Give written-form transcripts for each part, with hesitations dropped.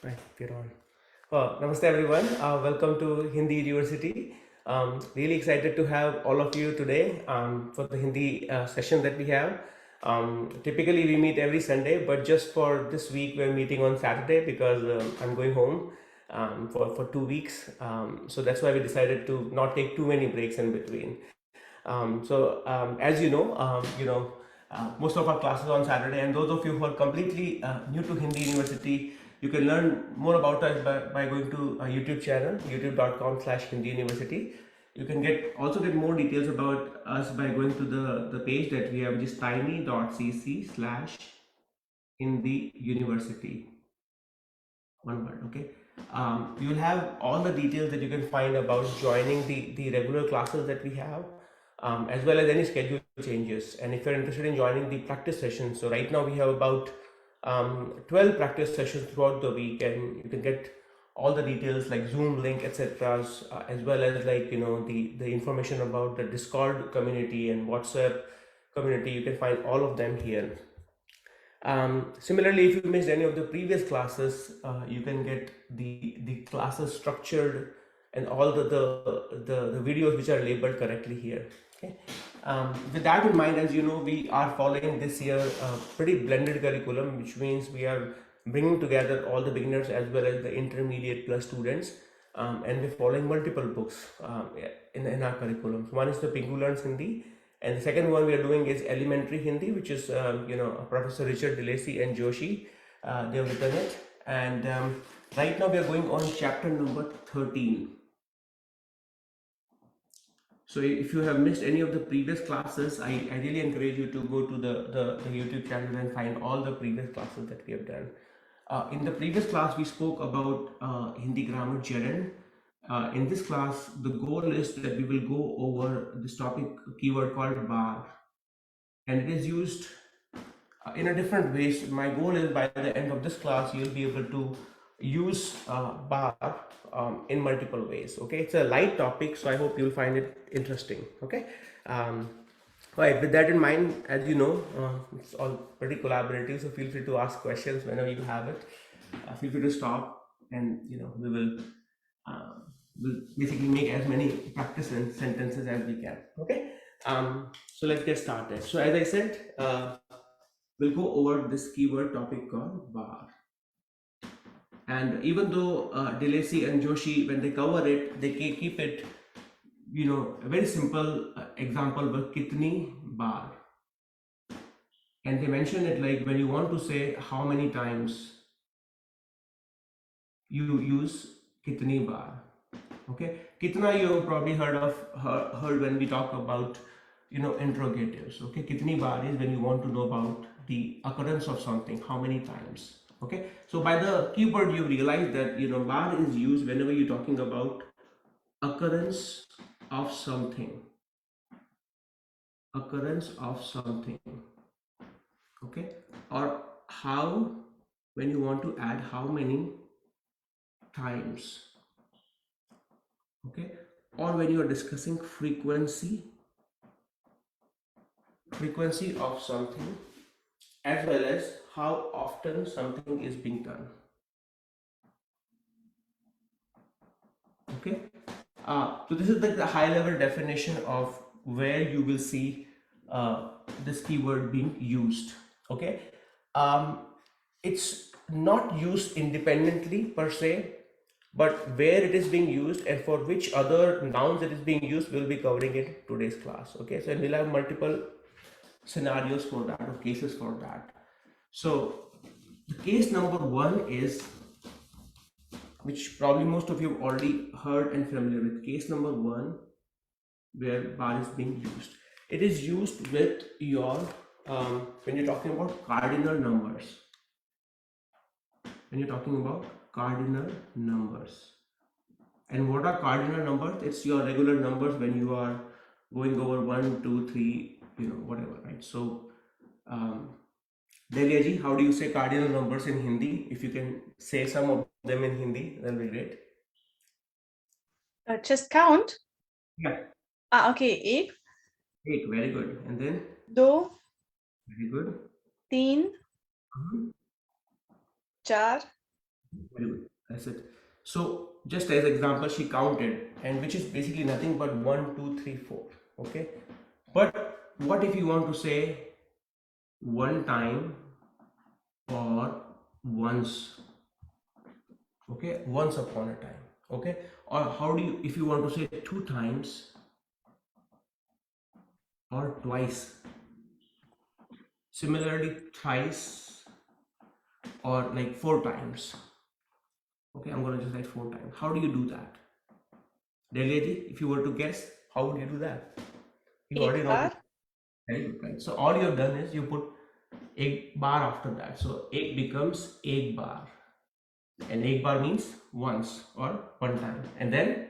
Right, we're on. Namaste everyone. Welcome to Hindi University. Really excited to have all of you today for the Hindi session that we have. Typically we meet every Sunday, but just for this week we're meeting on Saturday because I'm going home for 2 weeks. So that's why we decided to not take too many breaks in between. As most of our classes on Saturday, and those of you who are completely new to Hindi University, you can learn more about us by going to our YouTube channel, youtube.com/Hindi University. You can also get more details about us by going to the page that we have, which is tiny.cc/Hindi University. One word, okay. You will have all the details that you can find about joining the regular classes that we have, as well as any schedule changes. And if you're interested in joining the practice sessions, so right now we have about 12 practice sessions throughout the week, and you can get all the details like Zoom link, etc., as well as the information about the Discord community and WhatsApp community. You can find all of them here. Similarly, if you missed any of the previous classes, you can get the classes structured and all the videos which are labeled correctly here. Okay. With that in mind, as you know, we are following this year a pretty blended curriculum, which means we are bringing together all the beginners as well as the intermediate plus students, and we're following multiple books in our curriculum. So one is the Pingu Learns Hindi, and the second one we are doing is Elementary Hindi, which is Professor Richard Delacy and Joshi. They have written it, and right now we are going on chapter number 13. So if you have missed any of the previous classes, I really encourage you to go to the YouTube channel and find all the previous classes that we have done. In the previous class, we spoke about Hindi grammar gerund. In this class, the goal is that we will go over this topic keyword called baar, and it is used in a different ways. My goal is by the end of this class, you'll be able to use baar in multiple ways. Okay, it's a light topic, so I hope you'll find it interesting. Okay. All right, with that in mind, as you know, it's all pretty collaborative, so feel free to ask questions whenever you have it. Feel free to stop, and uh, we'll basically make as many practice and sentences as we can. Okay. So let's get started. So as I said, we'll go over this keyword topic called baar. And even though Delacy and Joshi, when they cover it, they keep it, a very simple example, but kitni baar. And they mention it like when you want to say how many times, you use kitni baar. Okay, kitna you have probably heard when we talk about interrogatives. Okay, kitni baar is when you want to know about the occurrence of something, how many times. Okay, so by the keyword you realize that baar is used whenever you're talking about occurrence of something, occurrence of something. Okay, or how, when you want to add how many times. Okay, or when you are discussing frequency of something, as well as how often something is being done. Okay, so this is the high level definition of where you will see this keyword being used. Okay, it's not used independently per se, but where it is being used and for which other nouns it is being used, we'll be covering it in today's class. Okay, so we'll have multiple scenarios for that or cases for that. So the case number one is, which probably most of you have already heard and familiar with. Case number one, where baar is being used. It is used with your when you're talking about cardinal numbers. When you're talking about cardinal numbers. And what are cardinal numbers? It's your regular numbers when you are going over 1, 2, 3, whatever, right? So, Delia ji, how do you say cardinal numbers in Hindi? If you can say some of them in Hindi, that'll be great. Just count. Yeah. Okay. एक. Eight, very good. And then? दो. Very good. तीन. चार. Very good. That's it. So just as example, she counted, and which is basically nothing but one, two, three, four. Okay. But what if you want to say one time or once? Okay, once upon a time. Okay. Or how do you, if you want to say two times or twice? Similarly, thrice or like four times. Okay, I'm gonna just write four times. How do you do that? Deliaji, if you were to guess, how would you do that? You एक already know the bar, very good, right? So all you have done is you put egg bar after that. So egg becomes egg bar. And egg bar means once or one time. And then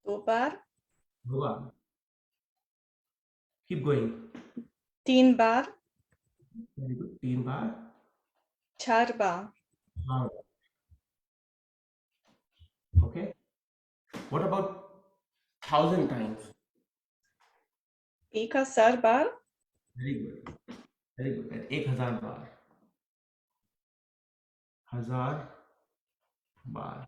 दो बार, go on. Keep going. तीन बार, Very good. Teen bar. चार बार, Bar. Okay. What about thousand times? 1000 bar, Very good. Very good. And एक हजार बार. हजार बार.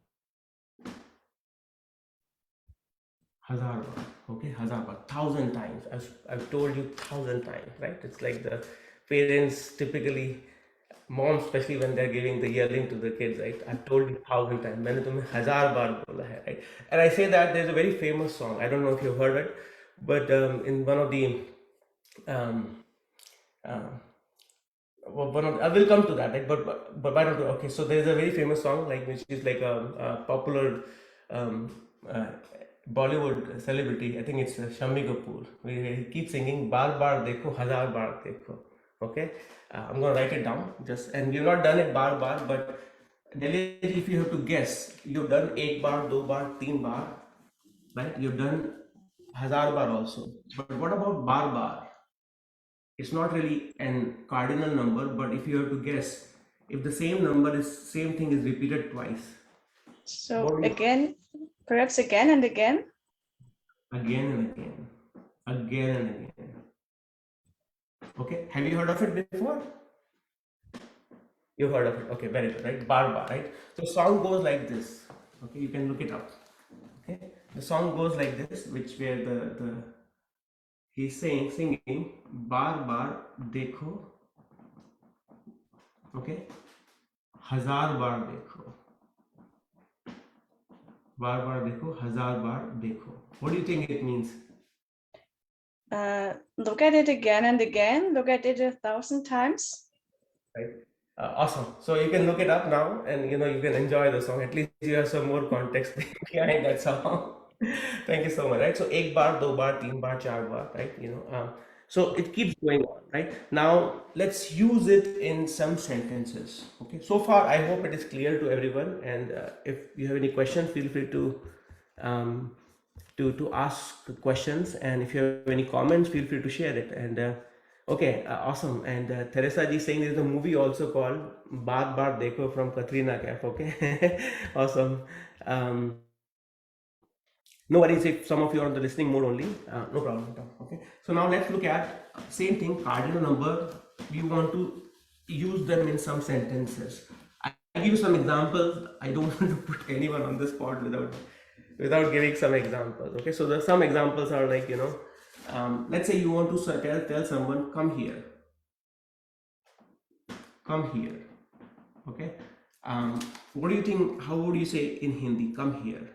Hazar bar. Okay, hazar bar. Thousand times. I've told you thousand times, right? It's like the parents typically, moms especially when they're giving the yelling to the kids, right? I've told you thousand times. मैंने तुम्हें हजार बार बोला है, right? And I say that there's a very famous song. I don't know if you've heard it, but in one of the um, um, I will come to that, right? But why don't we? Okay, so there's a very famous song like which is like a popular um, uh, Bollywood celebrity. I think it's Shami Kapoor. He keeps singing "Bar bar dekho, hazar bar dekho." Okay, I'm gonna write it down. Just and we've not done it bar bar, but Delhi, if you have to guess, you've done ek bar, do bar, teen bar, right? You've done hazar bar also. But what about bar bar? It's not really an cardinal number, but if you have to guess, if the same number is same thing is repeated twice, so what do you again, perhaps again and again. again and again, again and again? Okay, have you heard of it before? You've heard of it. Okay, very good, right? Barba, right? So song goes like this. Okay, you can look it up. Okay, the song goes like this, which where the he's saying singing bar bar dekho. Okay, hazar bar dekho. बार बार देखो हजार बार देखो. What do you think it means? Look at it again and again. Look at it 1,000 times. Right. Awesome. So you can look it up now, and you can enjoy the song. At least you have some more context behind that song. Thank you so much. Right. So एक बार, दो बार, तीन बार, चार बार. Right. So it keeps going on. Right. Now let's use it in some sentences. Okay. So far, I hope it is clear to everyone. And if you have any questions, feel free um, to ask questions. And if you have any comments, feel free to share it. And okay, awesome. And Teresa ji saying there's a movie also called Baat Baat Dekho from Katrina Kaif. Okay, awesome. No worries if some of you are on the listening mode only. No problem at all. Okay. So now let's look at same thing. Cardinal number. We want to use them in some sentences. I give you some examples. I don't want to put anyone on the spot without giving some examples. Okay. So the some examples are like let's say you want to tell someone come here. Come here. Okay. What do you think? How would you say in Hindi? Come here.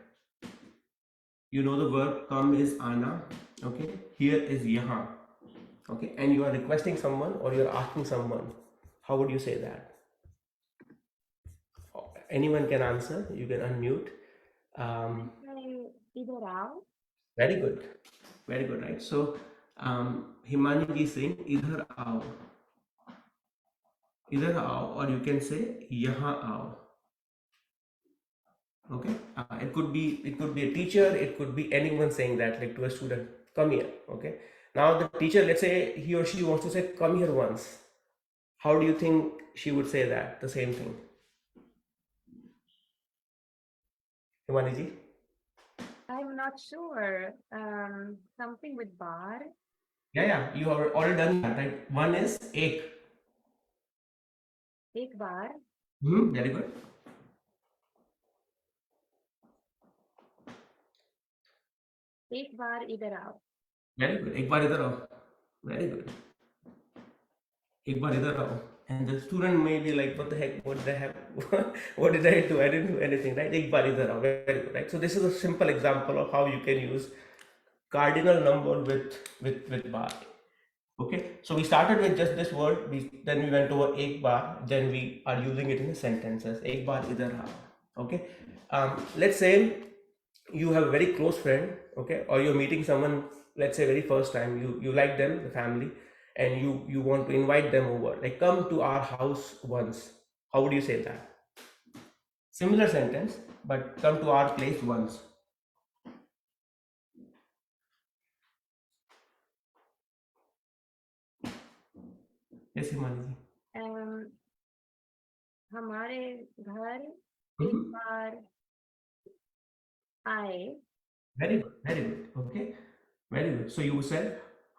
You know the verb come is ana. Okay. Here is yahan. Okay. And you are requesting someone or you are asking someone. How would you say that? Anyone can answer. You can unmute. Either out. Very good. Very good, right? So Himani ji is saying idhar aao. Idhar aao, or you can say yahan aao. Okay, it could be a teacher, it could be anyone saying that like to a student, come here. Okay, now the teacher, let's say he or she wants to say come here once. How do you think she would say that? The same thing. Himani ji? I'm not sure. Something with bar. Yeah, you have already done that, right? One is ek. Ek bar. Very good. एक बार इधर आओ. Very good. एक बार इधर आओ. Very good. एक बार इधर आओ. And the student may be like, what the heck? What the heck? What did I do? I didn't do anything, right? एक बार इधर आओ. Very good, right? So this is a simple example of how you can use cardinal number with bar. Okay, so we started with just this word. Then we went over ek bar. Then we are using it in the sentences. Ek bar idhar aa. Okay, let's say you have a very close friend. Okay, or you're meeting someone. Let's say very first time. You like them, the family, and you want to invite them over. Like, come to our house once. How would you say that? Similar sentence, but come to our place once. Yes, Himani ji. हमारे घर एक बार आए. Very good, very good. Okay, very good. So you said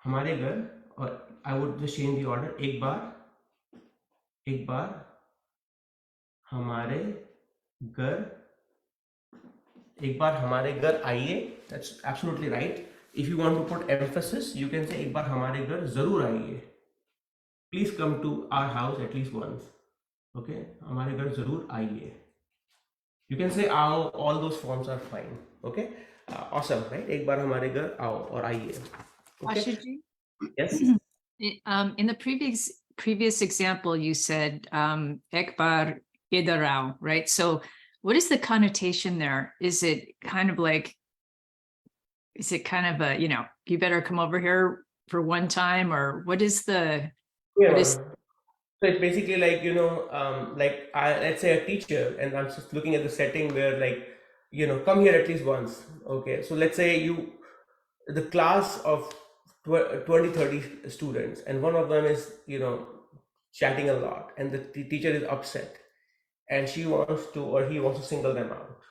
हमारे घर, or I would just change the order. एक बार हमारे घर, एक बार हमारे घर आइए. That's absolutely right. If you want to put emphasis, you can say एक बार हमारे घर जरूर आइए. Please come to our house at least once. Okay, हमारे घर जरूर आइए. You can say आओ. All those forms are fine. Okay, awesome, right? एक बार हमारे घर आओ और आइए. Okay. Ashuji, Yes. in the previous example, you said ekbar idarao, right? So what is the connotation there? Is it kind of like, is it kind of a, you better come over here for one time, or what is the, Yeah. what is, So it's basically like, like let's say a teacher, and I'm just looking at the setting where, like, come here at least once. Okay. So let's say the class of 20, 30 students, and one of them is, chatting a lot, and the teacher is upset, and she wants to, or he wants to single them out.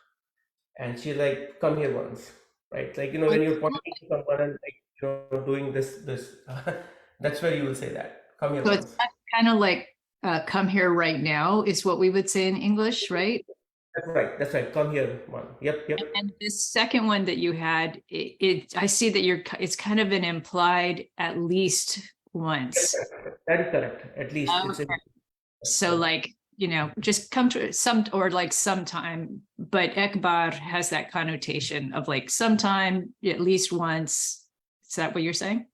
And she's like, come here once, right? Like, when you're pointing to someone and, like, doing this, that's where you will say that. Come here so once. it's kind of like come here right now is what we would say in English, right? That's right. Come here one. Yep. And this second one that you had, I see that it's kind of an implied at least once. That is correct. At least. Okay. So like, just come to some, or like sometime, but ekbar has that connotation of like sometime, at least once. Is that what you're saying?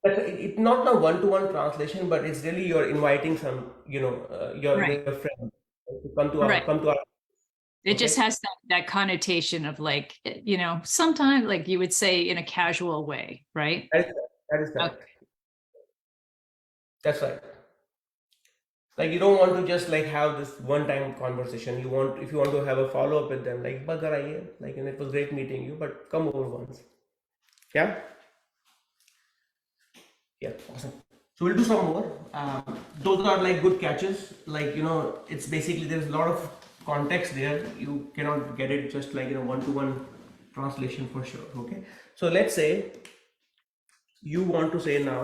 But it's not a one-to-one translation, but it's really you're inviting some, your Right. friend to come to our, Right. It just Okay. has that connotation of like, sometimes like you would say in a casual way, right? That is correct. Okay. That's right. Like, you don't want to just like have this one-time conversation. If you want to have a follow-up with them, like, "Bagar aaye," like, and it was great meeting you, but come over once. Yeah. Yeah, awesome. So we'll do some more. Those are like good catches. Like, it's basically, there's a lot of context there. You cannot get it just like, one-to-one translation for sure. Okay. So let's say you want to say now,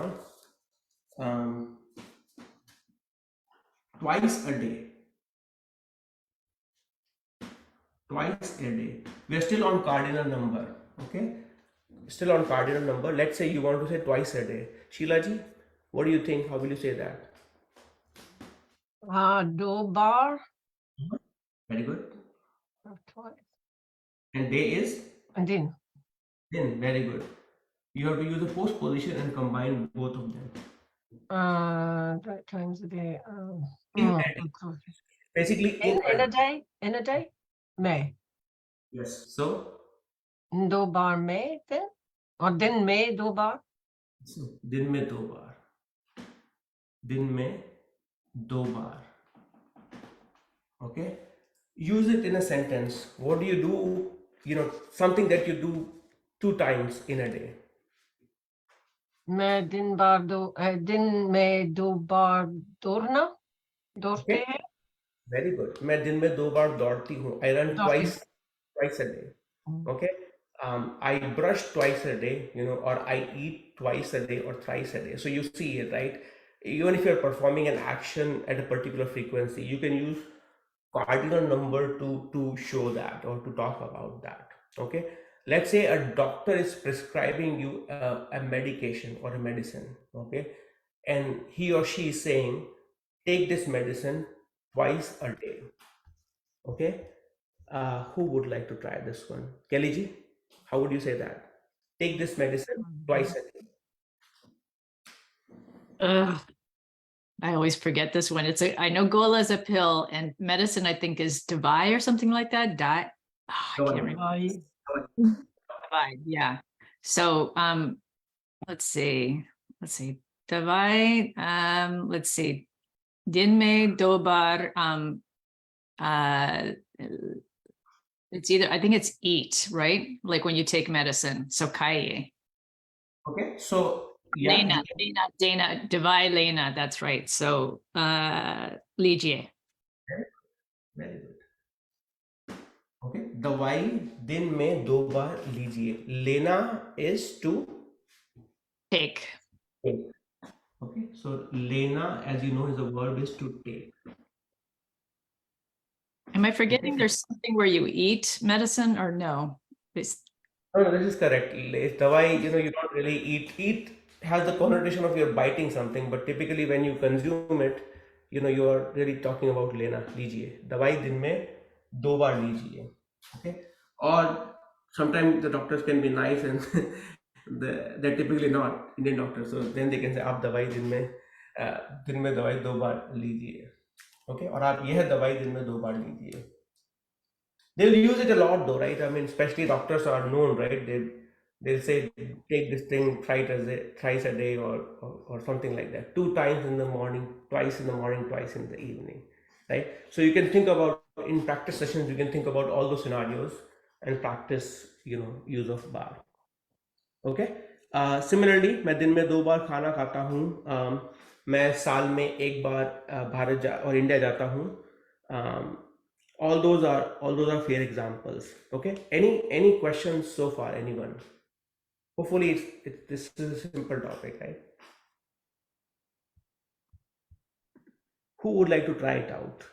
twice a day. Twice a day. We are still on cardinal number. Okay. Still on cardinal number. Let's say you want to say twice a day. Sheila ji, what do you think? How will you say that? Do bar. Very good. Twice. And day is? And then. Then, very good. You have to use the postposition and combine both of them. Times a day. Basically, In a day. In a day. May. Yes. So, Do bar may then? Or then may do bar? दिन में दो बार. दिन में दो बार. Okay. Use it in a sentence. What do you do? Something that you do 2 times in a day. मैं दिन में दो बार दौड़ते Okay. हैं. Very good. मैं दिन में 2 बार दौड़ती हूँ. I run twice a day. Okay. I brush twice a day, or I eat twice a day or thrice a day. So you see it, right? Even if you're performing an action at a particular frequency, you can use cardinal number to show that or to talk about that. Okay. let's say a doctor is prescribing you a medication or a medicine, okay, and he or she is saying, take this medicine twice a day, okay. Who would like to try this one? Kelly ji, how would you say that? Take this medicine twice a day. Ugh, I always forget this one. I know Gola is a pill and medicine, I think, is Davai or something like that. I can't remember. Davai, yeah. So let's see. Davai, let's see. Din mein do bar, it's either, I think it's eat, right? Like when you take medicine. So kai. Okay, so yeah, Lena, Dana, Davai Lena, that's right. So lijiye. very good. Okay, दवाई दिन में 2 बार लीजिए. लेना is to Take. take. Okay, so lena, as you know, is a verb is to take. Am I forgetting there's something where you eat medicine or no? No, this is correct. Dawai, you don't really eat. Eat has the connotation of you're biting something, but typically when you consume it, you are really talking about lena, लीजिए. दवाई दिन में 2 बार लीजिए. Okay? Or sometimes the doctors can be nice and they're typically not Indian doctors. So then they can say, आप दवाई दिन में दवाई 2 बार लीजिए. Okay? और आप यह दवाई दिन में 2 बार लीजिए. They'll use it a lot though, right? I mean, especially doctors are known, right? They'll say take this thing thrice a day or something like that. 2 times in the morning, twice in the morning, twice in the evening, right? So you can think about in practice sessions, you can think about all those scenarios and practice, use of bar. Okay. Similarly, मैं दिन में 2 बार खाना खाता हूँ. मैं साल में 1 बार भारत और इंडिया जाता हूँ. All those are fair examples. Okay. Any questions so far? Anyone? Hopefully, this is a simple topic, right? Who would like to try it out?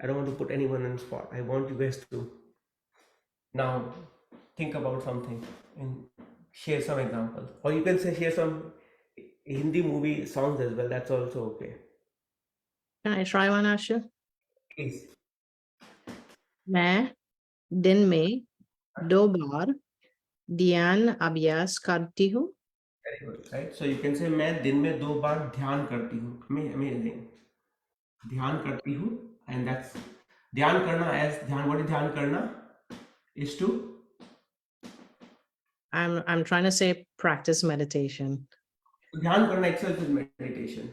I don't want to put anyone on the spot. I want you guys to now think about something and share some examples, or you can say share some Hindi movie songs as well. That's also okay. Can I try one, Asha? Please. मैं दिन में 2 बार ध्यान अभ्यास करती हूँ. Very good, right? So you can say मैं दिन में 2 बार ध्यान करती हूँ. Amazing. ध्यान करती हूँ, and that's ध्यान करना as ध्यान. What is ध्यान करना? Is to I'm trying to say practice meditation. ध्यान करना itself is meditation.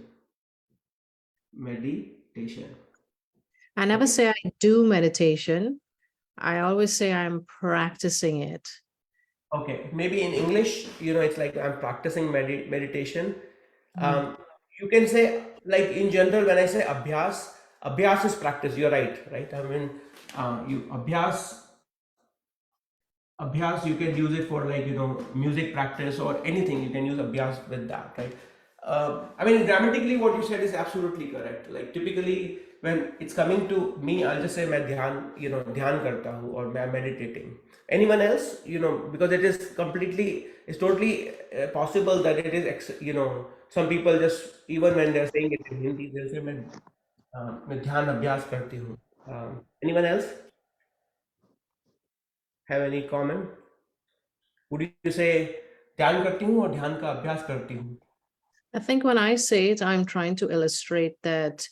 Meditation. I never Okay. say I do meditation. I always say I'm practicing it. Okay, maybe in English, it's like I'm practicing meditation. You can say, like in general, when I say abhyas is practice. You're right? I mean, you abhyas, you can use it for like music practice or anything. You can use abhyas with that, right? I mean, grammatically, what you said is absolutely correct. Like typically, when it's coming to me, I'll just say मैं ध्यान करता हूँ or मैं meditating. Anyone else, because it's totally possible that it is, some people just, even when they're saying it in Hindi, they'll say मैं ध्यान अभ्यास करती हूँ. Anyone else have any comment? Would you say ध्यान करती हूँ और ध्यान का अभ्यास करती हूँ? I think when I say it, I'm trying to illustrate that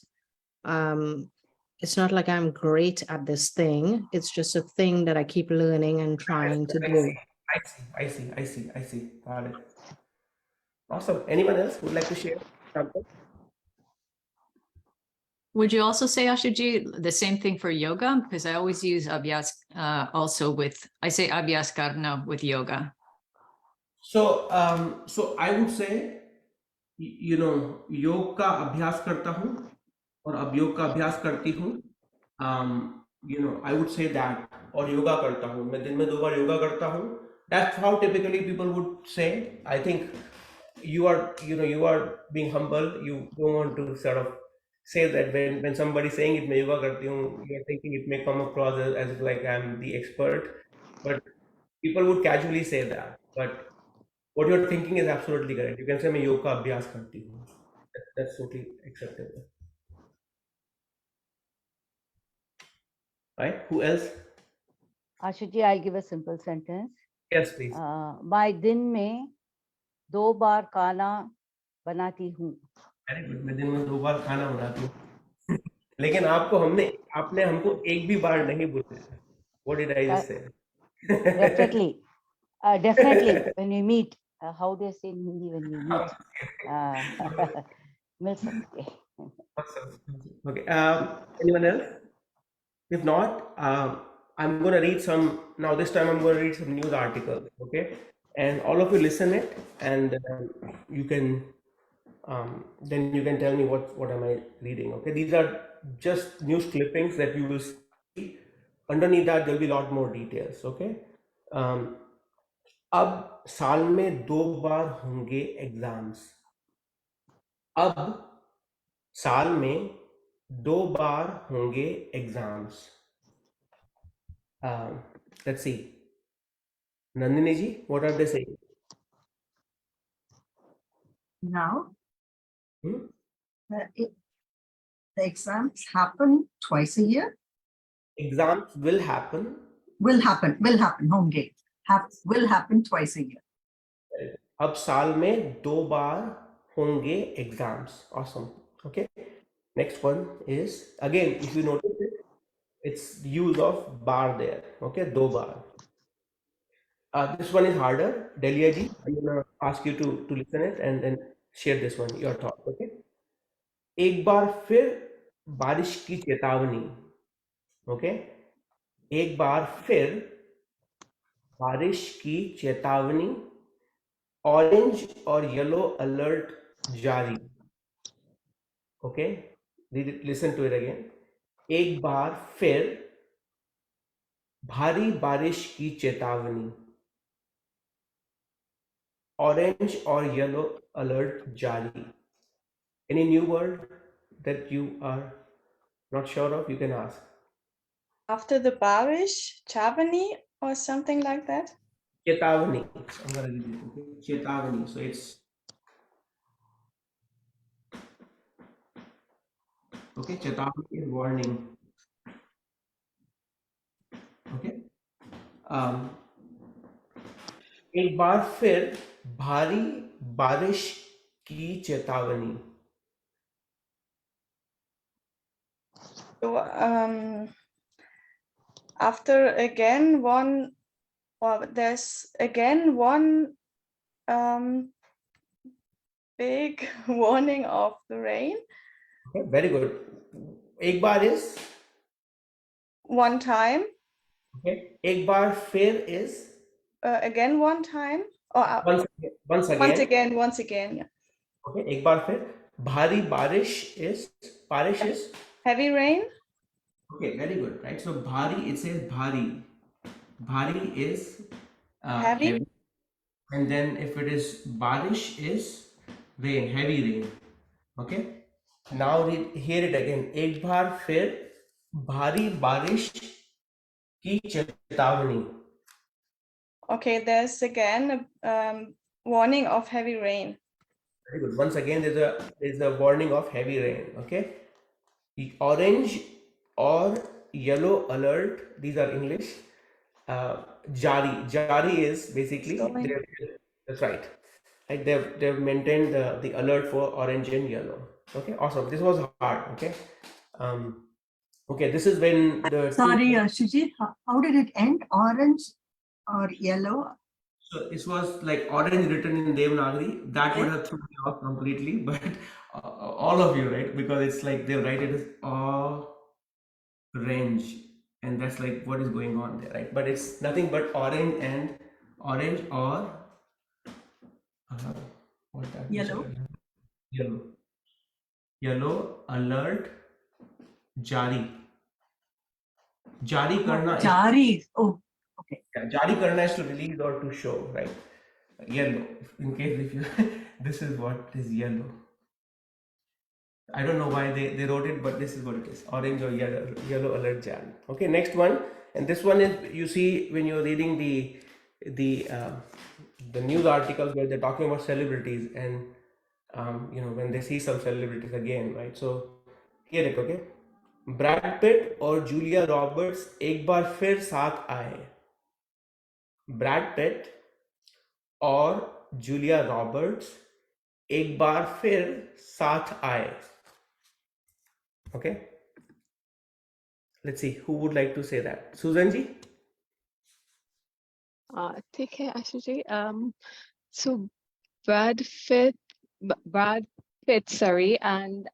it's not like I'm great at this thing. It's just a thing that I keep learning and trying to do. I see. Got it. Awesome. Anyone else would like to share something? Would you also say, Ashuji, the same thing for yoga? Because I always use abhyas also I say abhyas karna with yoga. So I would say, योग का अभ्यास करता हूँ और अब योग का अभ्यास करती हूँ. I would say that, और योगा करता हूँ. मैं दिन में 2 बार योगा करता हूँ. That's how typically people would say. I think you are being humble. You don't want to sort of say that when somebody saying it, मैं योगा करती हूँ, you're thinking it may come across as like I'm the expert. But People would casually say that, but what you're thinking is absolutely correct. You can say मैं योग का अभ्यास करती हूँ. That's totally acceptable. Right? Who else? Ashuji, I'll give a simple sentence. Yes, please. मैं दिन में 2 बार खाना बनाती हूँ. Very good. मैं दिन में 2 बार खाना बनाती हूँ. लेकिन आपने हमको एक भी बार नहीं बुलाया. What did I just say? Definitely. Definitely. When we meet, how do you say in Hindi when we meet? मिल सकते. Awesome. Okay. Anyone else? If not, I'm going to read some. Now, this time I'm going to read some news articles. Okay. And all of you listen it, and you can then you can tell me what am I reading. Okay. These are just news clippings that you will see. Underneath that, there'll be a lot more details. Okay. अब साल में 2 बार होंगे exams. अब साल में 2 बार होंगे exams. Let's see. Nandini ji, what are they saying? Now, Hmm? the exams happen twice a year. Exams will happen. Will happen, होंगे. Will happen twice a year. अब साल में 2 बार होंगे exams. Awesome. Okay. Next one is, again, if you notice it, it's use of bar there. Okay, 2 bar. This one is harder. Delia ji, I'm gonna ask you to listen it and then share this one, your thoughts. Okay. एक बार फिर बारिश की चेतावनी. Okay. एक बार फिर बारिश की चेतावनी. ऑरेंज और येलो अलर्ट जारी. Okay, listen to it again. एक बार फिर भारी बारिश की चेतावनी. ऑरेंज और येलो अलर्ट जारी. Any new word that you are not sure of, you can ask. After the barish, chavani or something like that. Chetavani. I'm gonna read it. Okay? Chetavani. So it's okay. Chetavani is warning. Okay. एक बार फिर भारी बारिश की चेतावनी. So, after again one, or there's again one big warning of the rain. Okay, very good. एक बार is One time. okay. एक बार फिर is Again one time. Or once again. once again. Yeah. Okay. एक बार फिर भारी बारिश is Heavy rain. okay. Very good. Right. So bhari, it says bhari. Bhari is Heavy. and then if it is barish is rain, heavy rain. Okay. Now hear it again. एक बार फिर भारी बारिश की चेतावनी. Okay, there's again a warning of heavy rain. Very good. Once again, there's a warning of heavy rain. Okay. Orange or yellow alert. These are English. Jari is basically that's right. Like they've maintained the alert for orange and yellow. Okay, awesome. This was hard. Okay. Okay, this is when the Sorry, Shuji, how did it end? Orange or yellow? So it was like orange written in Devanagari. That would have thrown me off completely. But all of you, right? Because it's like they write it as orange, and that's like what is going on there, right? But it's nothing but orange and orange or what that is? Yellow. Yellow alert jari. Jari karna. Jari. Oh, okay. Yeah, jari karna is to release or to show, right? Yellow. In case if you this is what is yellow. I don't know why they wrote it, but this is what it is. Orange or yellow alert jari. Okay, next one. And this one is, you see when you're reading the the news articles where they're talking about celebrities, and when they see some celebrities again, right? So here it, okay, Brad Pitt और Julia Roberts एक बार फिर साथ आए. Brad Pitt और Julia Roberts एक बार फिर साथ आए. Okay, let's see who would like to say that. Susan ji? ठीक है आशु जी so Brad Pitt sorry and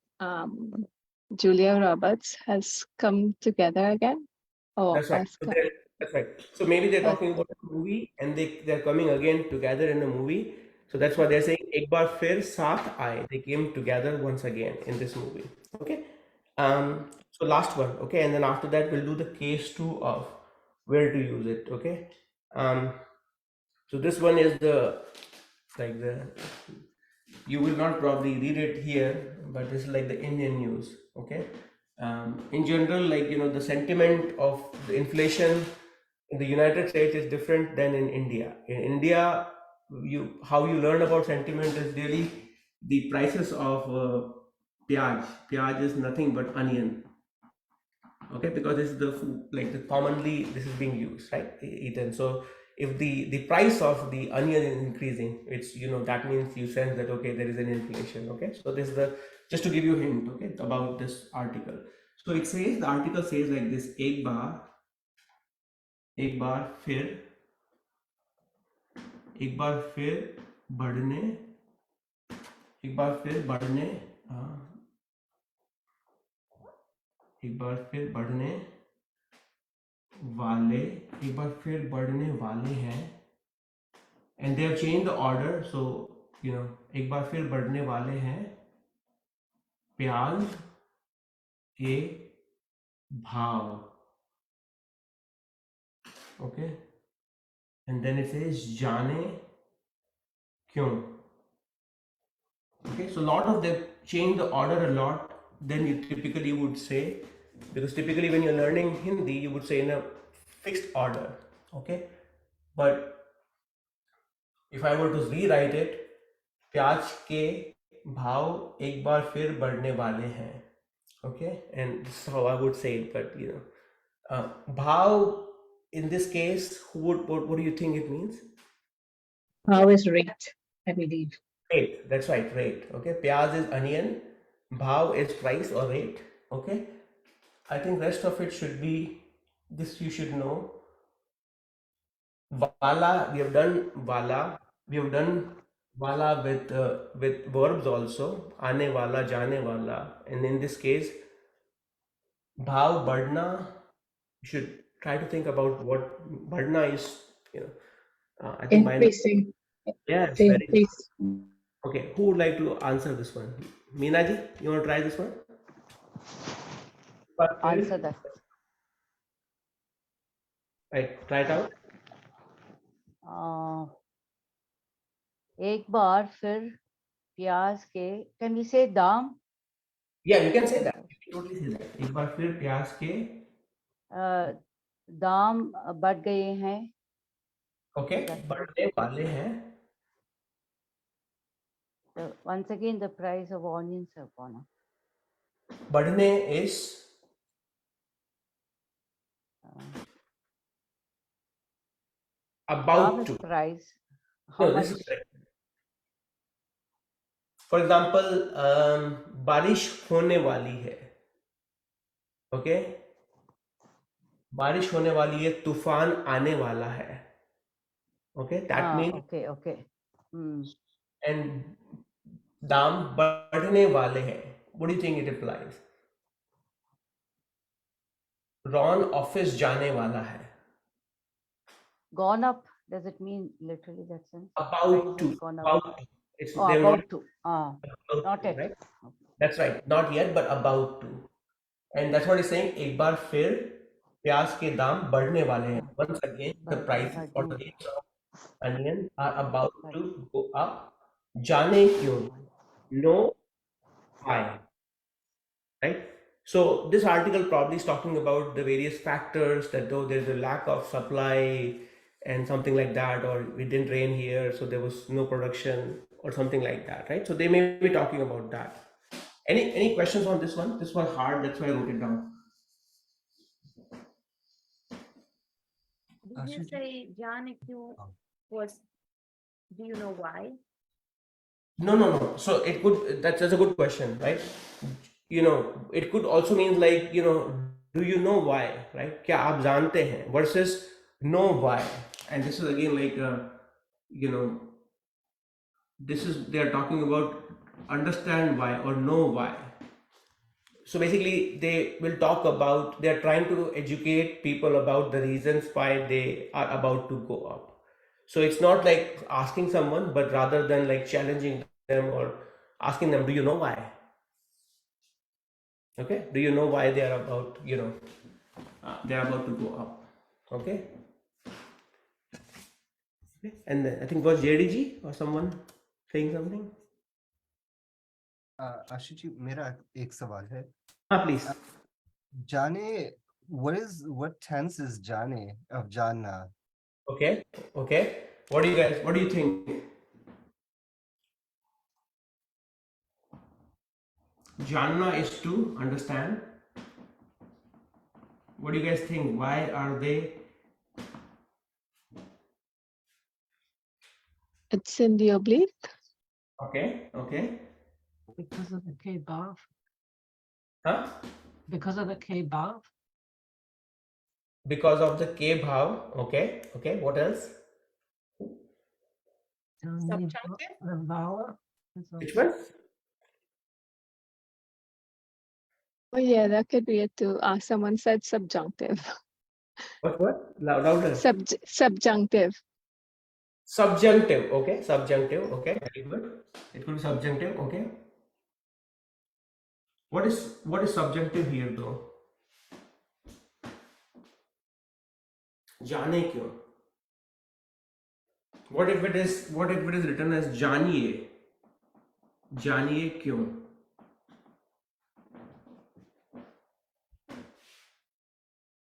Julia Roberts has come together again or That's right. has So come, that's right. So maybe they're uh, talking about a movie, and they're coming again together in a movie. So that's why they're saying एक बार फिर साथ आए. They came together once again in this movie. Okay. So last one. Okay, and then after that we'll do the case two of where to use it. Okay. So this one is the you will not probably read it here, but this is like the Indian news. Okay. In general, like the sentiment of the inflation in the United States is different than in India. In India, how you learn about sentiment is really the prices of piyaj. Piyaj is nothing but onion. Okay, because this is the food, like the commonly this is being used, right? Eaten. So if the price of the onion is increasing, it's that means you sense that okay, there is an inflation. Okay, so this is the just to give you a hint, okay, about this article. So it says, the article says like this: एक बार फिर बढ़ने एक बार फिर बढ़ने एक बार फिर बढ़ने वाले एक बार फिर बढ़ने वाले हैं, and they have changed the order. So एक बार फिर बढ़ने वाले हैं प्याज के भाव. Okay, and then it says जाने क्यों. Okay, so a lot of them change the order a lot than you typically would say, because typically when you're learning Hindi, you would say in a fixed order. Okay, but if I were to rewrite it, प्याज के भाव एक बार फिर बढ़ने वाले हैं. Okay, and this is how I would say it, but bhav in this case, what do you think it means? How is rate, I believe. Rate, that's right, rate. Okay, pyaz is onion, bhav is price or rate. Okay, I think rest of it should be this, you should know. Wala, we have done wala. We have done wala with verbs also. Aane wala, jaane wala, and in this case, bhav badna. You should try to think about what badna is. I think by now. Increasing. Yes, The very good. increase. Okay, who would like to answer this one? Meena ji, you want to try this one? Answer that. Right, try it out. एक बार फिर प्याज के, can we say दाम? Yeah, you can say that. You can totally say that. एक बार फिर प्याज के दाम बढ़ गए हैं. Okay, बढ़ने वाले हैं. Once again, the price of onions have gone up. बढ़ने is about दाम is to. price. How No, much? this is correct. For example, बारिश होने वाली है. Okay, बारिश होने वाली है, तूफान आने वाला है. Okay, that means Okay. and दाम बढ़ने वाले हैं. What do you think it implies? Ron office जाने वाला है. Gone up. Does it mean literally that sense? About Price to. has gone up. About to. It's Oh, they're about not to. about Not to, yet. right? That's right. Not yet, but about to. And that's what he's saying. एक बार फिर प्याज के दाम बढ़ने वाले हैं. Once again, the prices or the rates of onion are about to go up. जाने क्यों? No why. Right? So this article probably is talking about the various factors that though there's a lack of supply, and something like that, or it didn't rain here, so there was no production or something like that, right? So they may be talking about that. Any questions on this one? This was hard, that's why I wrote it down. Did you say John Q was, do you know why? No. So it could, that's a good question, right? You know, it could also mean like, you know, do you know why, right? क्या आप जानते हैं versus know why. And this is again like, you know, this is, they are talking about understand why or know why. So basically they will talk about, they are trying to educate people about the reasons why they are about to go up. So it's not like asking someone, but rather than like challenging them or asking them, do you know why? Okay, do you know why they are about, you know, they are about to go up? Okay. Okay. And then I think was JDG or someone saying something? Ashish ji मेरा एक सवाल है Please. जाने what tense is जाने of जानना Okay. What do you guys, what do you think? Janna is to understand. What do you guys think? Why are they? It's in the oblique. Okay. Because of the K bar. Huh? Because of the K bar. Because of the K bhav. Okay. What else? Subjunctive? The vowel. Which one? Oh yeah, that could be it too. Someone said subjunctive. What? Louder. Subjunctive. Subjunctive. Okay. Subjunctive. Okay. Very good. It could be subjunctive. Okay. What is subjunctive here though? जाने क्यों? What if it is written as जानिए? जानिए क्यों?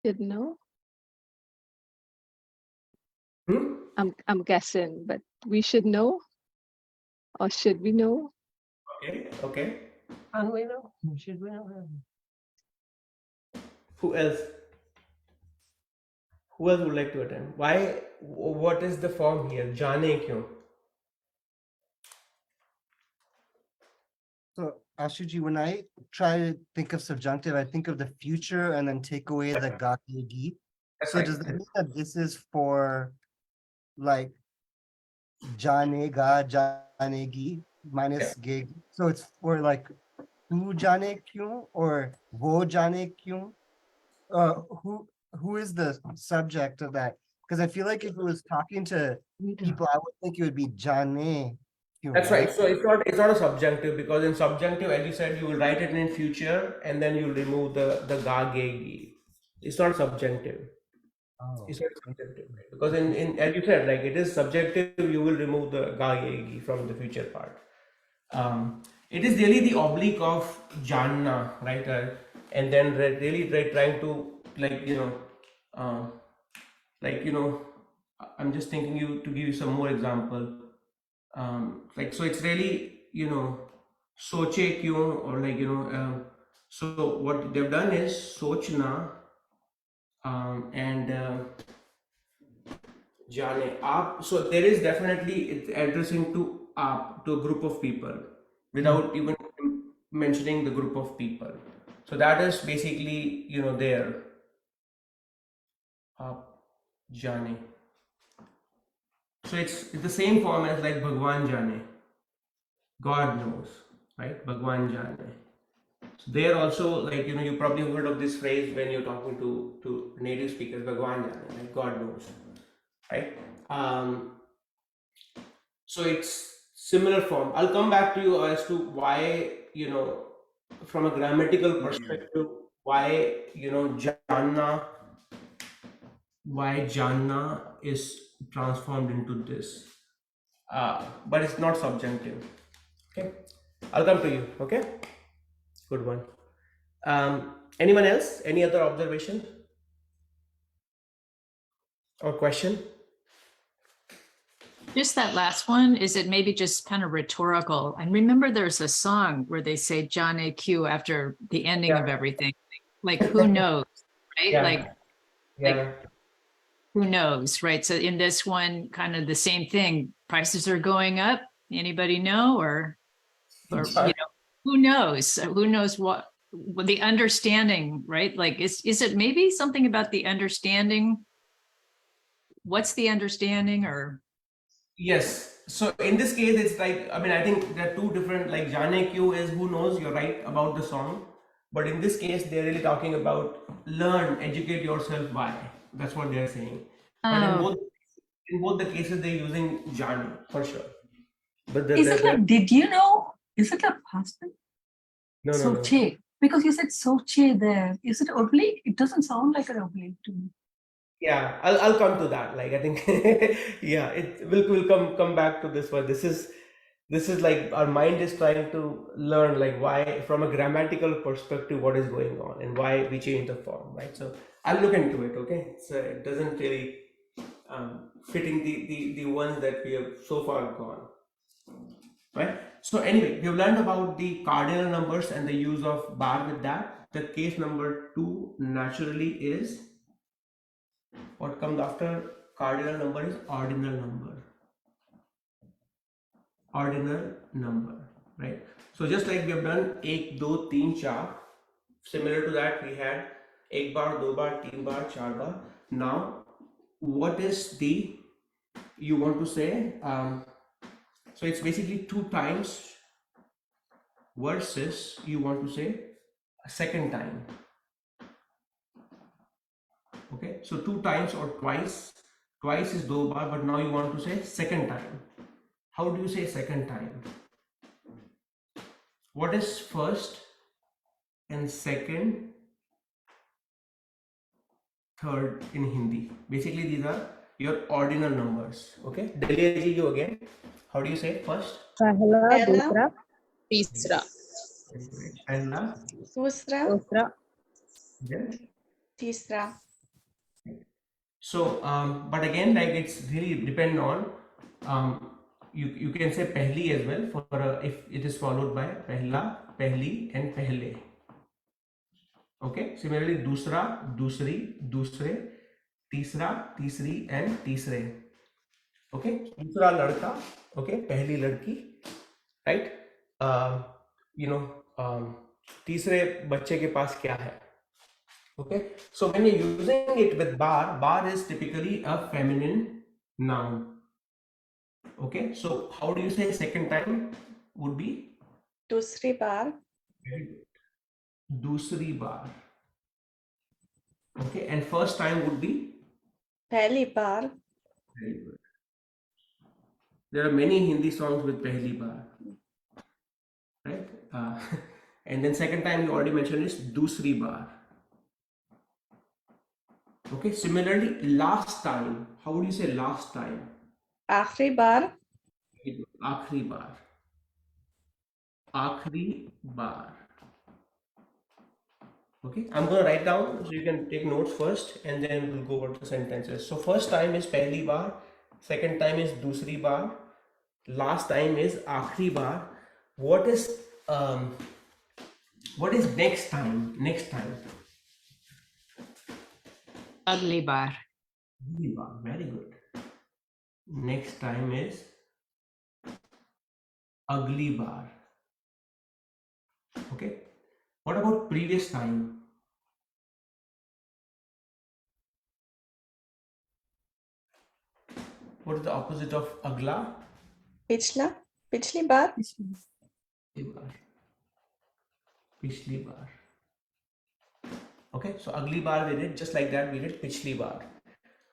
Should know. Hmm? I'm guessing, but we should know, or should we know? Okay. And we know. Should we know? Who else? Who else would like to attempt? Why? What is the form here? जाने क्यों? so Ashish ji when I try to think of subjunctive I think of the future and then take away the gagegi. That's So right. does that mean that this is for like janega janegi minus gig, so it's for like tu jane kyun or wo jane kyun? Who is the subject of that? Because I feel like if it was talking to people, I would think it would be jane kyun, That's right. So it's not a subjunctive, because in subjunctive, as you said, you will write it in future and then you'll remove the ga ge gi. It's not subjunctive. Oh, It's not subjunctive, right? Because in as you said, like it is subjective, you will remove the ga ge gi from the future part. It is really the oblique of janna, right? And then really trying to like I'm just thinking you to give you some more example. Like so it's really soche kyun, or like so what they've done is sochna and jane aap. So there is definitely it's addressing to aap, to a group of people without even mentioning the group of people. So that is basically there aap jane. So it's the same form as like Bhagwan Jane. God knows, right? Bhagwan Jane. So there also, like you probably heard of this phrase when you're talking to native speakers, Bhagwan Jane, like God knows, right? So it's similar form. I'll come back to you as to why, from a grammatical perspective, why Janna is transformed into this. But it's not subjunctive. Okay, I'll come to you. Okay, good one. Anyone else? Any other observation or question? Just that last one, is it maybe just kind of rhetorical? And remember, there's a song where they say John AQ after the ending of Yeah. everything. Like, who knows, right? Yeah. Like, Yeah. who knows, right? So in this one, kind of the same thing. Prices are going up. Anybody know? Or you know, who knows? Who knows what the understanding, right? Like, is it maybe something about the understanding? What's the understanding or? Yes. So in this case, it's like, I mean, I think there are two different, like Jane Q is who knows, you're right about the song. But in this case, they're really talking about learn, educate yourself why. That's what they're saying. But in both the cases, they're using Jane for sure. But Is it like, did you know? Is it a past tense? no, no, no. Soche. Because you said soche there. Is it oblique? It doesn't sound like an oblique to me. Yeah, I'll come to that. Like I think, yeah, it will come back to this one. This is like our mind is trying to learn like why from a grammatical perspective what is going on and why we change the form, right? So I'll look into it. Okay, so it doesn't really fitting the ones that we have so far gone, right? So anyway, we've learned about the cardinal numbers and the use of bar with that. The case number 2 naturally is. What comes after cardinal number is ordinal number. Ordinal number, right? So just like we have done ek, do, teen, char, similar to that we had ek bar, do bar, teen bar, char bar. Now, what is the you want to say? So it's basically 2 times versus you want to say a second time. Okay, so 2 times or twice. Twice is do bar, but now you want to say second time. How do you say second time? What is first and second, third in Hindi? Basically, these are your ordinal numbers. Okay, Delacy, you again. How do you say first? Pehla, तीसरा Pehla, दूसरा, दूसरा then. तीसरा. So, but again, like it's really depend on. You can say pehli as well for if it is followed by pehla, pehli, and pehle. Okay. Similarly, दूसरा, दूसरी, दूसरे, तीसरा, तीसरी, and तीसरे. Okay. दूसरा लड़का. Okay. पहली लड़की. Right. You know. तीसरे बच्चे के पास क्या है? Okay. So when you're using it with bar, bar is typically a feminine noun. Okay. So how do you say second time? Would be दूसरी बार, दूसरी बार. Okay. And first time would be. पहली बार, Very good. There are many Hindi songs with pehli baar, right? And then second time you already mentioned is dusri baar. Okay. Similarly, last time. How would you say last time? आखिरी बार, आखिरी बार. आखिरी बार. Okay, I'm going to write down so you can take notes first and then we'll go over the sentences. So first time is pehli baar, second time is dusri baar, last time is aakhri baar. What is next time? Next time. Agli bar. Agli baar. Very good. Next time is agli baar. Okay. What about previous time? What is the opposite of agla? पिछला, पिछली बार, Pichli bar. Okay, so agli bar we did just like that. We did pichli bar.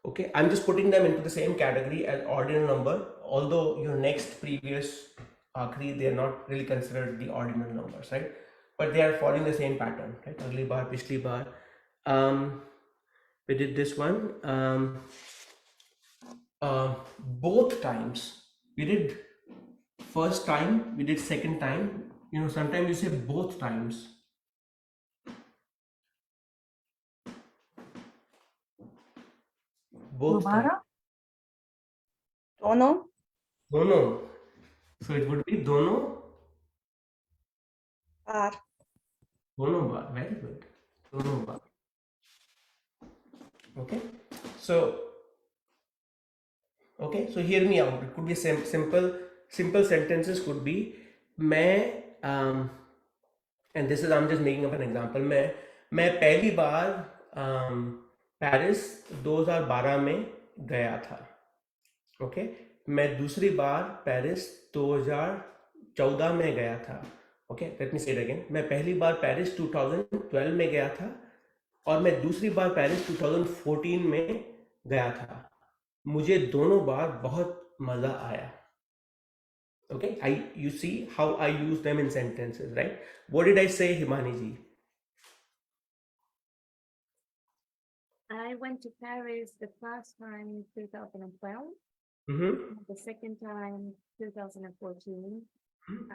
Okay, I'm just putting them into the same category as ordinal number. Although your next, previous, akhri, they are not really considered the ordinal numbers, right? But they are following the same pattern, right? Agli bar, pichli bar. We did this one. Both times we did first time, we did second time. You know, sometimes you say both times. Both times. दोनों, Dono. So it would be dono. Baar. Dono bar. Very good. Dono bar. Okay. So okay. So hear me out. It could be simple sentences. Could be मैं and this is I'm just making up an example. मैं पहली बार Paris 2012 में गया था. Okay. मैं दूसरी बार Paris 2014 में गया था. ओके. लेट मी से इट अगेन. मैं पहली बार पेरिस 2012 में गया था और मैं दूसरी बार पेरिस 2014 में गया था. मुझे दोनों बार बहुत मजा आया. Okay, you see how I use them in sentences, right? What did I say, Himani ji? I went to Paris the first time in 2012, Mm-hmm. the second time 2014.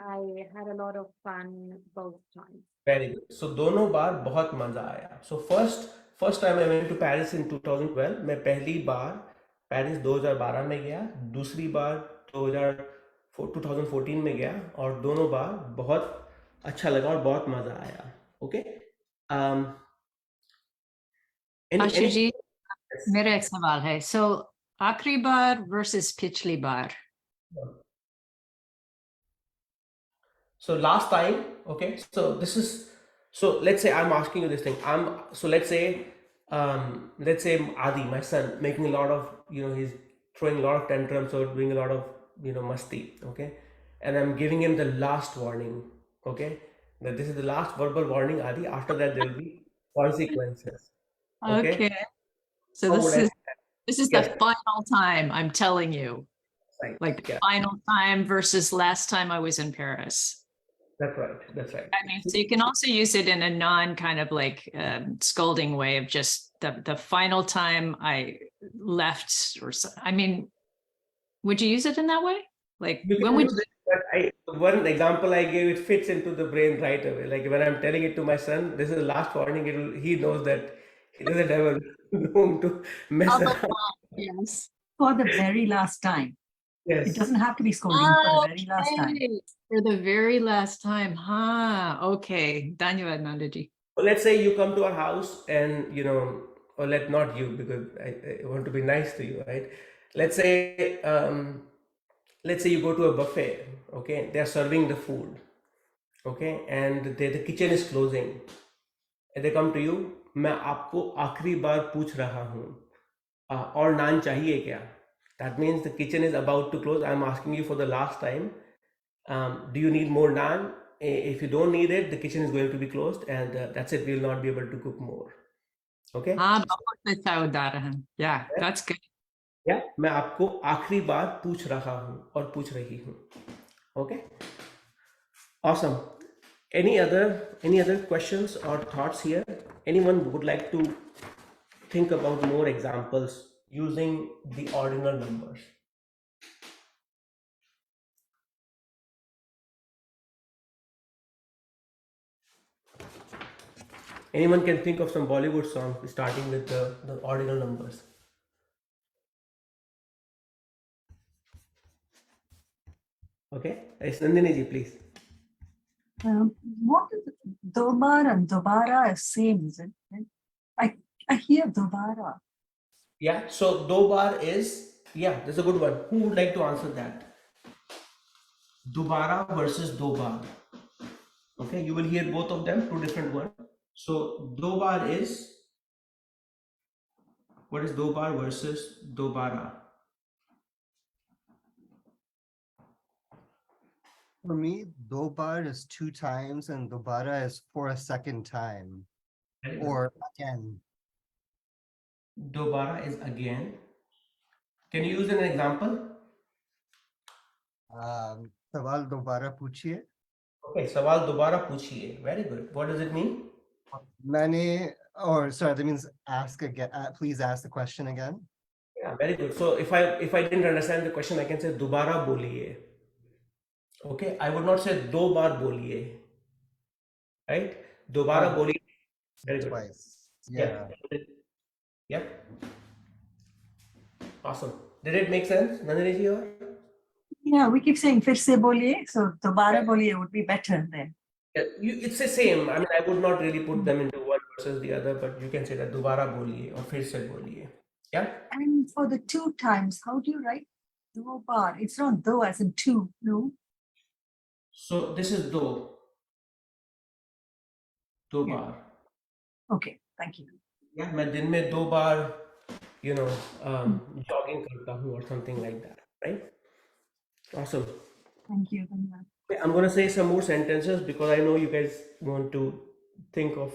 I had a lot of fun both times. Very good. So दोनों बार बहुत मजा आया. So first time I went to Paris in 2012. मैं पहली बार Paris 2012 में गया. दूसरी बार 2014 में गया और दोनों बार बहुत अच्छा लगा और बहुत मजा आया. Okay. आशु जी, Yes. मेरा एक सवाल है. So आखिरी बार versus पिछली बार. So last time, okay, so this is, so let's say I'm asking you this thing. Let's say Adi, my son, making a lot of, he's throwing a lot of tantrums or doing a lot of, masti, okay? And I'm giving him the last warning, okay? That this is the last verbal warning, Adi. After that, there will be consequences. Okay. So How this would I is say that? this is Yes. the final time, I'm telling you. Right. Like the Yeah, final time versus last time I was in Paris. that's right. That's right. I mean, so you can also use it in a non kind of like scolding way of just the final time I left or so. I mean, would you use it in that way? Like You when can would use it, but one example I gave, it fits into the brain right away. Like when I'm telling it to my son, this is the last warning. He knows that he doesn't have a room to mess around. yes. For the very last time. It Yes. doesn't have to be scolding for the very last time. Okay. For the very last time, huh? Okay. Dhanyavad, Nandaji. So let's say you come to our house and, or not you, because I want to be nice to you, right? Let's say, you go to a buffet, okay? They're serving the food, okay? And the kitchen is closing. And they come to you, मैं आपको आखिरी बार पूछ रहा हूँ, और नान चाहिए क्या? That means the kitchen is about to close. I'm asking you for the last time. Do you need more naan? If you don't need it, the kitchen is going to be closed, and that's it. We'll not be able to cook more. Okay? Ah, bahut अच्छा उदाहरण. Yeah, that's good. Yeah, मैं आपको आखिरी बार पूछ रहा हूँ और पूछ रही हूँ. Okay? Awesome. Any other questions or thoughts here? Anyone would like to think about more examples using the ordinal numbers? Anyone can think of some Bollywood song starting with the ordinal numbers. Okay, it's Nandini ji, please. What is dobar and dobara is same, is it? I hear dobara. Yeah, so do bar is, yeah, that's a good one. Who would like to answer that? Dubara versus do bar. Okay, you will hear both of them, two different words. So do bar is, what is do bar versus dobara? For me, dobar is 2 times and dobara is for a second time or again. Dobara is again. Can you use an example? Sawal dobara puchiye. Okay, सवाल दोबारा पूछिए. Very good. What does it mean? Sorry, that means ask again. Please ask the question again. Yeah, very good. So if I didn't understand the question, I can say दोबारा बोलिए. Okay, I would not say दो बार बोलिए. Right? दोबारा बोलिए. Very good. Twice. Yeah. Yep. Awesome. Did it make sense, Nandini ji? Yeah, we keep saying fir se boliye, so dobara boliye would be better then. Yeah, it's the same. I mean, I would not really put them into one versus the other, but you can say that dobara boliye or fir se boliye. Yeah. And for the 2 times, how do you write do bar? It's not do as in 2, no? So this is do Yeah. bar. Okay, thank you. Yeah, मैं दिन में 2 बार jogging करता हूँ or something like that, right? Awesome. Thank you. Dhanyawad. Okay, I'm gonna say some more sentences because I know you guys want to think of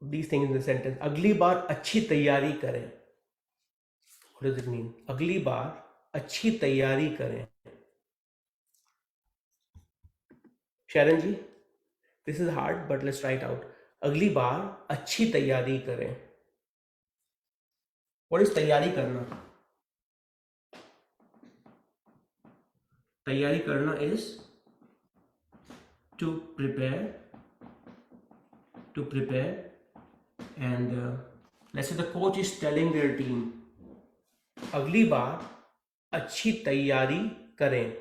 these things in the sentence. अगली बार अच्छी तैयारी करें. What does it mean? अगली बार अच्छी तैयारी करें. Sharon ji, this is hard, but let's try it out. अगली बार अच्छी तैयारी करें. What is तैयारी करना? तैयारी करना is to prepare, and let's say the coach is telling their team, अगली बार अच्छी तैयारी करें.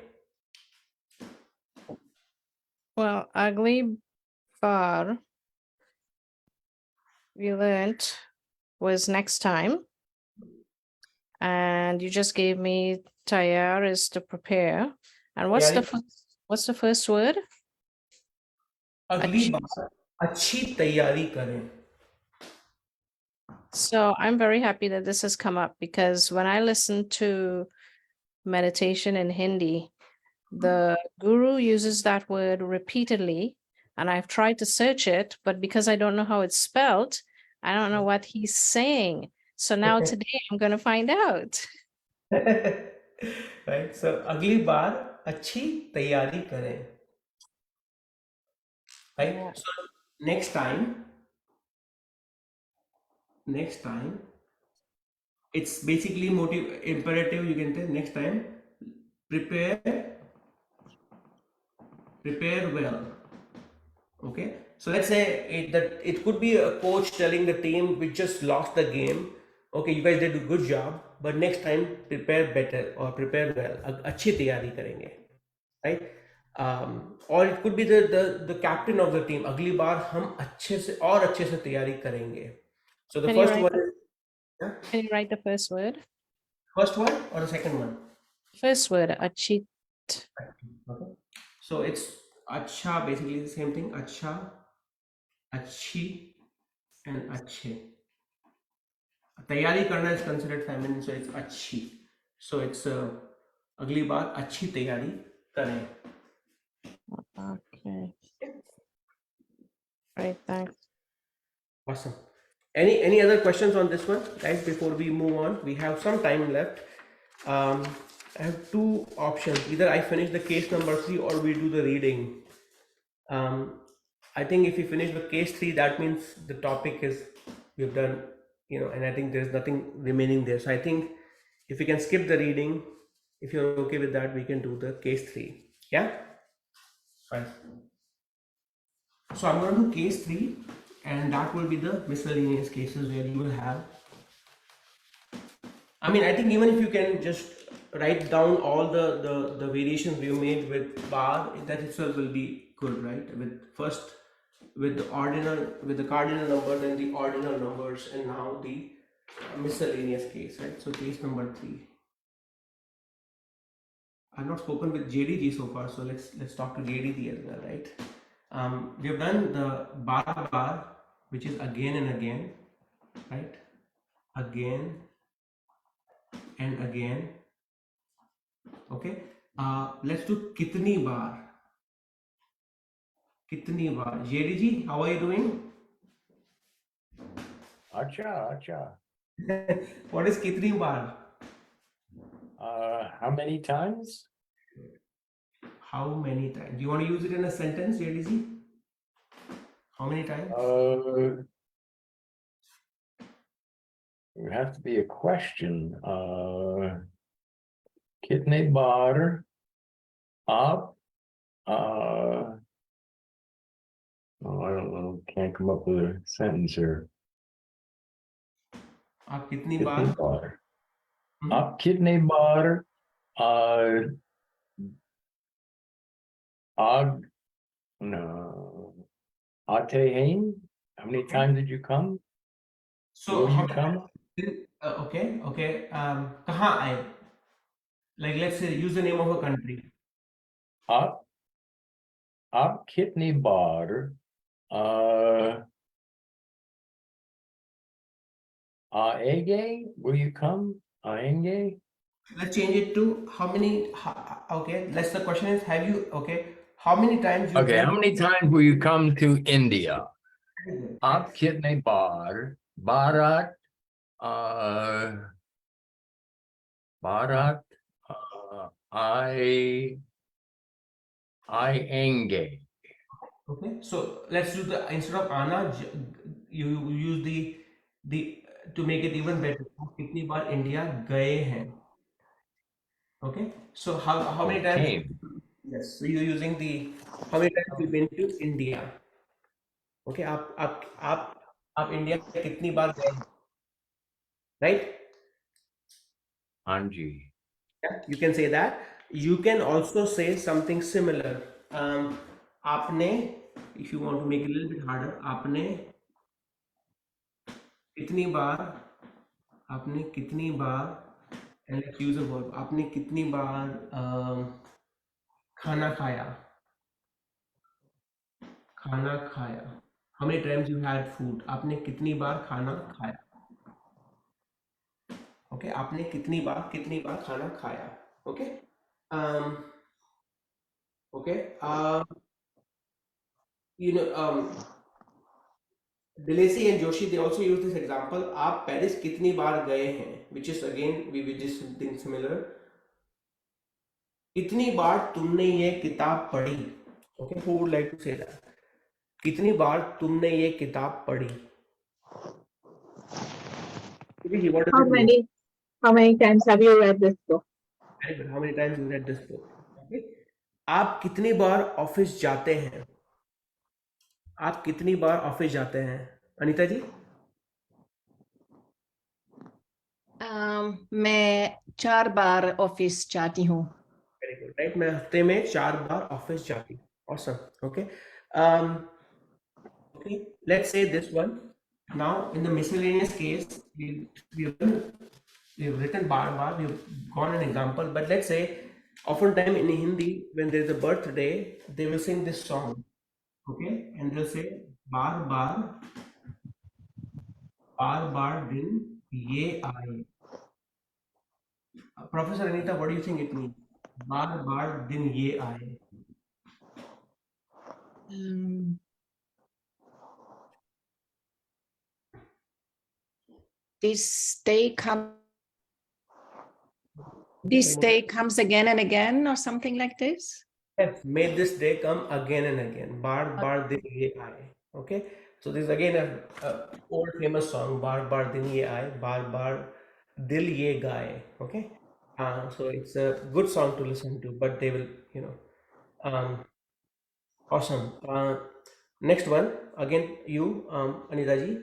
Well, agli bar we learned was next time. And you just gave me tayar is to prepare. And what's the first word? अगली Achhi. बार अच्छी तैयारी करें. So I'm very happy that this has come up because when I listen to meditation in Hindi, the guru uses that word repeatedly, and I've tried to search it, but because I don't know how it's spelled, I don't know what he's saying. So now today I'm going to find out. Right, so अगली बार अच्छी तैयारी करें. Right, Yeah. so next time it's basically imperative. You can say next time prepare well. Okay, so let's say it could be a coach telling the team which just lost the game, okay, you guys did a good job, but next time prepare better or prepare well. अच्छी तैयारी करेंगे, right? Or it could be the captain of the team, अगली बार हम अच्छे से तैयारी करेंगे. So the Can you first write one the, is, yeah? can you write the first word? First one or the second one? First word, achit. Okay. So it's acha, basically the same thing. Acha, achhi, and achhe. तैयारी करना is considered feminine, so it's अच्छी. So it's अगली बार अच्छी तैयारी करें. Okay. Right, thanks. Awesome. Any other questions on this one, guys? Before we move on, we have some time left. I have two options. Either I finish the case number 3 or we do the reading. I think if we finish the case 3, that means the topic is we've done, and I think there's nothing remaining there. So I think if we can skip the reading, if you're okay with that, we can do the case 3. Yeah? Fine. So I'm going to do case 3, and that will be the miscellaneous cases where you will have. I mean, I think even if you can just write down all the variations we made with bar, that itself will be good, right? With the cardinal number, then the ordinal numbers, and now the miscellaneous case, right? So case number 3. I've not spoken with JDG so far, so let's talk to JDG as well, right? We have done the bar, which is again and again, right? Again and again. Okay. Let's do kitni bar. Kitni bar. JDG, how are you doing? Acha. What is kitni bar? How many times? How many times? Do you want to use it in a sentence, JDG? How many times? It would have to be a question. Kitne bar up? Oh, I don't know. Can't come up with a sentence here. आप कितनी Kitne bar? bar? Up kitne bar? Ag, no. Atehain, how many times did you come? So Will how you many come? times? Okay. कहाँ आए? Like let's say use the name of a country. Ab kitni bar, aege, will you come? Aenge? Let's change it to how many. Okay, let's. The question is, have you? Okay, how many times you Okay, went? how many times will you come to India? Ab kitne bar, Bharat, Bharat, I enge. Okay, so let's do the instead of Anna, you use the to make it even better. कितनी बार India गए हैं? Okay, so how many times? Came. Yes, so you're using the how many times you've been to India? Okay, आप India कितनी बार गए हैं? Right? Anji. Yeah, you can say that. You can also say something similar. आपने, if you want to make it a little bit harder, आपने कितनी बार and let's use a verb. आपने कितनी बार खाना खाया? खाना खाया. How many times you had food? आपने कितनी बार खाना खाया? Okay, आपने कितनी बार खाना खाया? Okay. Okay. You know, Delacy and Joshi, they also use this example. आप पेरिस कितनी बार गए हैं? Which is again we did something similar. कितनी बार तुमने ये किताब पढ़ी? Okay, who would like to say that? कितनी बार तुमने ये किताब पढ़ी? What does it mean? How many times have you read this book? Very good. How many times you read this book? Okay. आप कितनी बार ऑफिस जाते हैं? आप कितनी बार ऑफिस जाते हैं? अनीता जी? मैं 4 बार ऑफिस जाती हूँ. Very good. Right? मैं हफ्ते में 4 बार ऑफिस जाती हूँ. Awesome. Okay. Okay. Let's say this one. Now, in the miscellaneous case, we've written bar. We've gone an example. But let's say, oftentimes in Hindi, when there's a birthday, they will sing this song. Okay, and they'll say bar din ye aaye. Professor Anita, what do you think it means? Bar din ye aaye. This day comes again and again, or something like this. Yes, may this day come again and again. Bar din ye aaye. Okay, so this is again a old famous song. Bar din ye aaye. Bar dil ye gaye. Okay, so it's a good song to listen to. But they will, awesome. Next one again. You, Anita ji.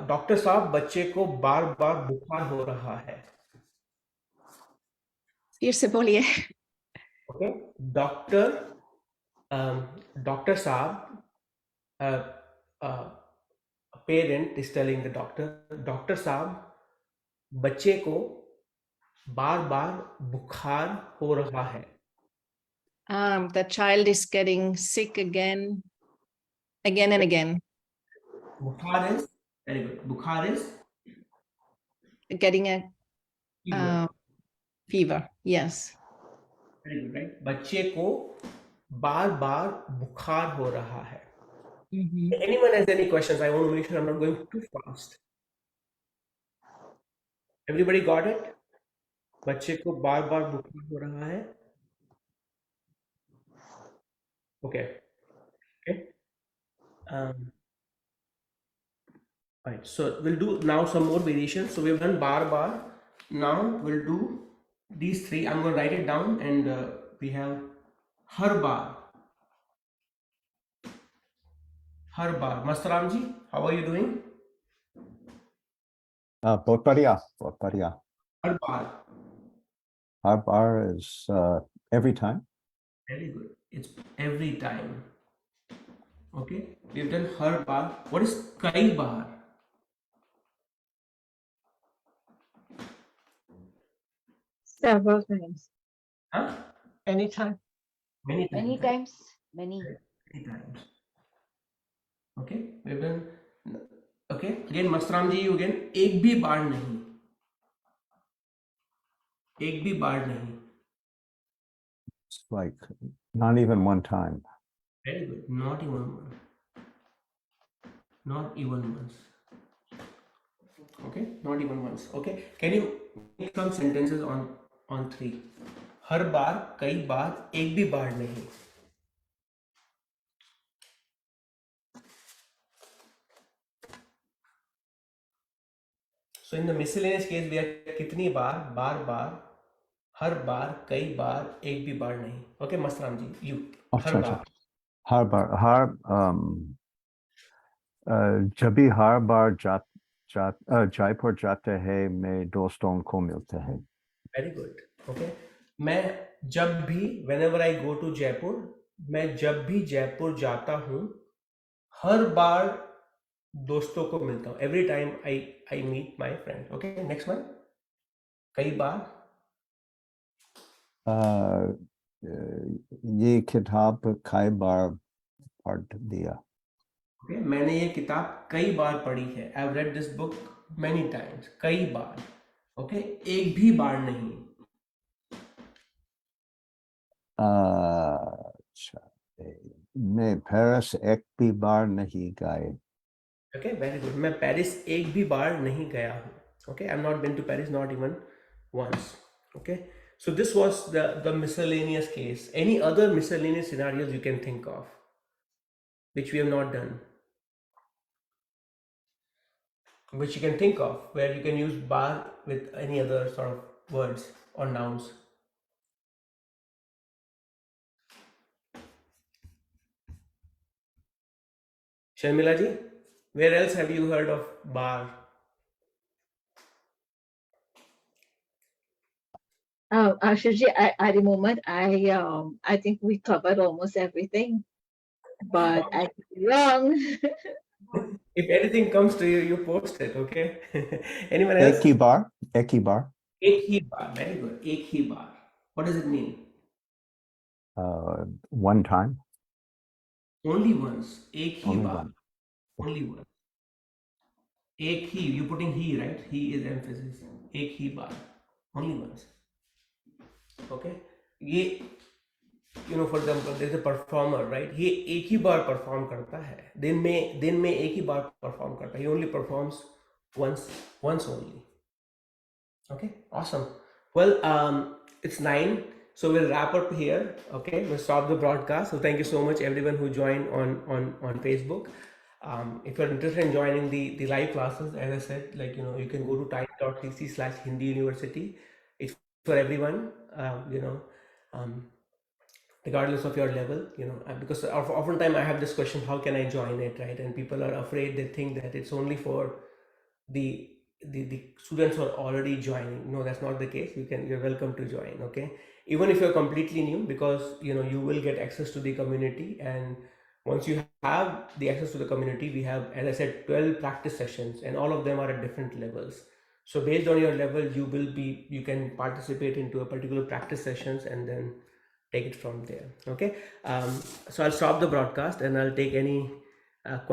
Doctor साहब बच्चे को बार बार बुखार हो रहा है. फिर से बोलिए. Okay, डॉक्टर साहब, parent is telling the doctor साहब बच्चे को बार बार बुखार हो रहा है. The child is getting sick again and again. बुखार is very good. बुखार is Getting a fever. fever. Yes. Very good, right? बच्चे को बार बार बुखार हो रहा है. Anyone has any questions? I want to make sure I'm not going too fast. Everybody got it? बच्चे को बार बार बुखार हो रहा है. Okay. Right. So we'll do now some more variations. So we've done bar. Now we'll do these three. I'm going to write it down, and we have har bar. Mastaram ji, how are you doing? बहुत बढ़िया. Har bar. Har bar is every time. Very good. It's every time. Okay. We've done her bar. What is kai bar? Several times. Huh? Anytime. Many times. Many Right? times. Many. Many times. Okay. We've done. Okay. Again, Mastram ji, you again. एक भी बार नहीं. एक भी बार नहीं. It's like not even one time. Very good. Not even one. Not even once. Okay. Not even once. Okay. Can you make some sentences on three? हर बार, कई बार, एक भी बार नहीं. So in the miscellaneous case, we have कितनी बार, बार बार, हर बार, कई बार, एक भी बार नहीं. Okay, Masram ji, you. हर अच्छा. बार. हर बार जब भी हर बार जयपुर जाते हैं मैं दोस्तों को मिलते हैं. Very good. Okay. मैं जब भी, whenever I go to Jaipur, मैं जब भी जयपुर जाता हूँ, हर बार दोस्तों को मिलता हूँ. Every time I meet my friend. Okay. Next one. कई बार. ये किताब कई बार पढ़ दिया. Okay. मैंने ये किताब कई बार पढ़ी है. I've read this book many times. कई बार. Okay. एक भी बार नहीं. अच्छा. मैं पेरिस एक भी बार नहीं गए. Okay, very good. मैं पेरिस एक भी बार नहीं गया हूँ. Okay, I've not been to Paris, not even once. Okay, so this was the miscellaneous case. Any other miscellaneous scenarios you can think of, which we have not done, which you can think of, where you can use bar with any other sort of words or nouns. Sharmila ji, where else have you heard of bar? Ashuji, at the moment, I think we covered almost everything, but I could be wrong. If anything comes to you, you post it. Okay. Anyone else? एक ही बार. एक ही बार. Very good. एक ही बार. What does it mean? One time. Only once. एक ही Only बार. one. Only once. एक ही. You putting he, right? He is emphasis. एक ही बार. Only once. Okay. ये, you know, for example, there's a performer, right? ये एक ही बार perform करता है. दिन में एक ही बार perform करता है. He only performs once only. Okay, awesome. Well, it's 9, so we'll wrap up here. Okay, we'll stop the broadcast. So thank you so much, everyone who joined on Facebook. If you're interested in joining the live classes, as I said, like, you know, you can go to tiny.cc/Hindi University. It's for everyone, regardless of your level, because oftentimes I have this question, how can I join it, right? And people are afraid. They think that it's only for the students who are already joining. No, that's not the case. You're welcome to join. Okay, even if you're completely new, because you will get access to the community, and once you have the access to the community, we have, as I said, 12 practice sessions, and all of them are at different levels. So based on your level, you can participate into a particular practice sessions and then take it from there. Okay, so I'll stop the broadcast and I'll take any questions.